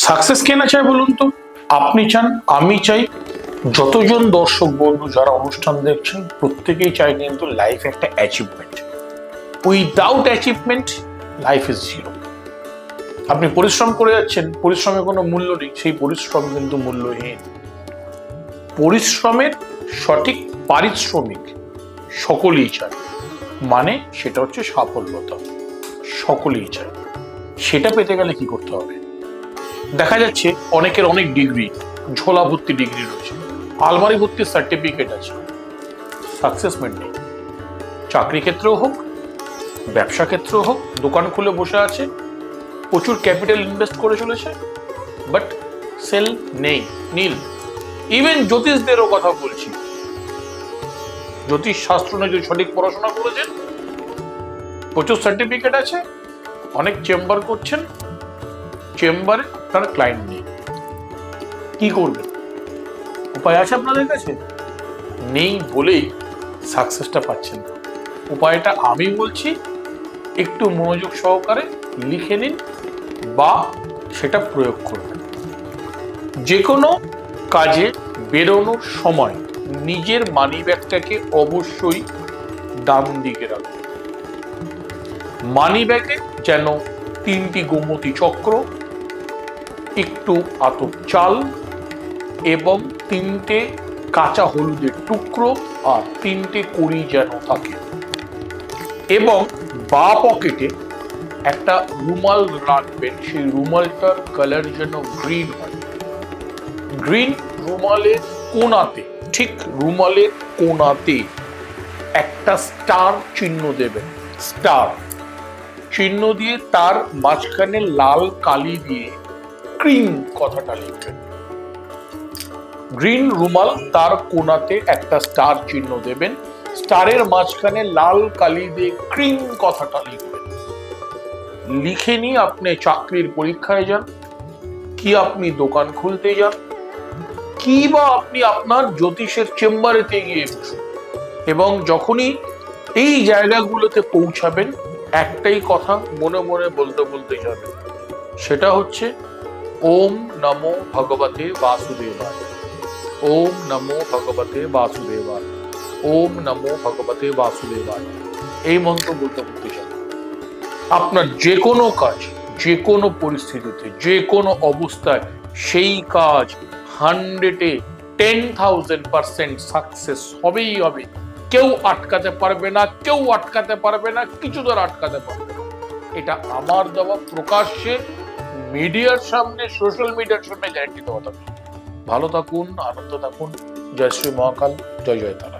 Success কে না চায় বলুন তো? আপনি চান, আমি চাই, যতজন দর্শক বন্ধু যারা অনুষ্ঠান দেখছেন প্রত্যেকেই চায় কিন্তু লাইফ একটা achievement. Without achievement life is zero. আপনি পরিশ্রম করে যাচ্ছেন, পরিশ্রমের কোনো মূল্য নেই, সেই পরিশ্রম কিন্তু মূল্যহীন। পরিশ্রমের সঠিক পারিশ্রমিক সকলেই চায়, মানে সেটা হচ্ছে সাফল্যতা। সকলেই চায়। সেটা পেতে গেলে কি করতে হবে? দেখা যাচ্ছে অনেকের অনেক ডিগ্রি, ঝোলা ভর্তি ডিগ্রি রয়েছে, আলমারি ভর্তি সার্টিফিকেট আছে, সাকসেসমেন্ট নেই। চাকরি ক্ষেত্রেও হোক, ব্যবসা ক্ষেত্রেও হোক, দোকান খুলে বসে আছে, প্রচুর ক্যাপিটাল ইনভেস্ট করে চলেছে, বাট সেল নেই, নীল। ইভেন জ্যোতিষদেরও কথা বলছি, জ্যোতিষ শাস্ত্র অনুযায়ী সঠিক পড়াশোনা করেছেন, প্রচুর সার্টিফিকেট আছে, অনেক চেম্বার করছেন, চেম্বারে তার ক্লায়েন্ট নেই। কি করবেন? উপায় আছে আপনাদের কাছে? নেই বলেই সাকসেসটা পাচ্ছেন না। উপায়টা আমি বলছি, একটু মনোযোগ সহকারে লিখে নিন বা সেটা প্রয়োগ করবেন। যে কোনো কাজে বেরোনোর সময় নিজের মানি ব্যাগটাকে অবশ্যই ডান দিকে রাখবেন। মানি ব্যাগে যেন 3টি গোমতী চক্র, একটু আতপ চাল এবং 3টে কাঁচা হলুদের টুকরো আর 3টে কড়ি যেন থাকে, এবং বা পকেটে একটা রুমাল রাখবেন। সেই রুমালটার কালার যেন গ্রিন হয়। গ্রিন রুমালের কোণাতে, ঠিক রুমালের কোণাতে একটা স্টার চিহ্ন দেবেন। স্টার চিহ্ন দিয়ে তার মাঝখানে লাল কালি দিয়ে ক্রিম কথাটা লিখবেন। গ্রিন রুমাল, তার কোণাতে একটা স্টার চিহ্ন দেবেন, স্টারের মাঝখানে লাল কালি দিয়ে ক্রিম কথাটা লিখবেন। লিখে নিয়ে আপনি চাকরির পরীক্ষায় যান, কি আপনি দোকান খুলতে যান, কি বা আপনি আপনার জ্যোতিষের চেম্বারেতে গিয়ে বসুন, এবং যখনই এই জায়গাগুলোতে পৌঁছাবেন একটাই কথা মনে মনে বলতে বলতে যাবেন, সেটা হচ্ছে ওম নমো ভগবতে বাসুদেবায়, ওম নমো ভগবতে বাসুদেবায়, ওম নমো ভগবতে বাসুদেবায়। এই মন্ত্র বলতে বলতে যাবেন। আপনার যে কোনো কাজ, যে কোনো পরিস্থিতিতে, যে কোনো অবস্থায় সেই কাজ 100-এ 10,000% সাকসেস হবেই হবে। কেউ আটকাতে পারবে না, কেউ আটকাতে পারবে না, কিছু ধর আটকাতে পারবে না। এটা আমার দেওয়া প্রকাশ্যে মিডিয়ার সামনে, সোশ্যাল মিডিয়ার সামনে গ্যারান্টি দেওয়া থাকে। ভালো থাকুন, আনন্দ থাকুন। জয় শ্রী মহাকাল, জয় জয় তারা।